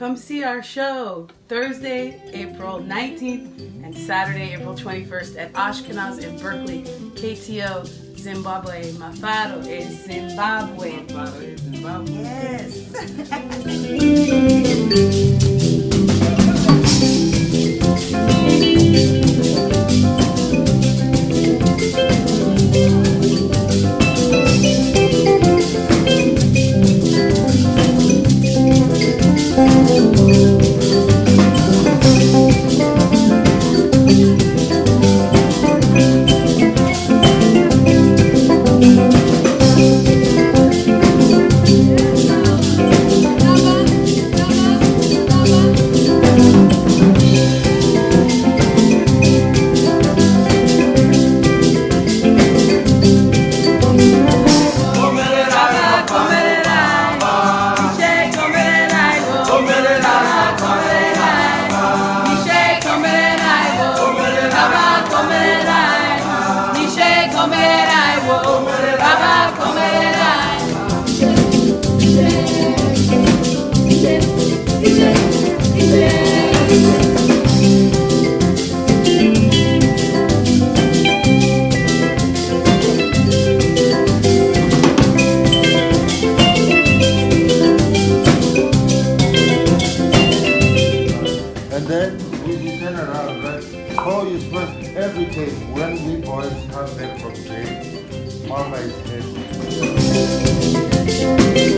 come see our show Thursday, April 19th and Saturday, April 21st at Ashkenaz in Berkeley, KTO, Zimbabwe. Mafaro is Zimbabwe. And then we turn around, right? Call your friend every day. When we boys come back from jail, Mama is dead.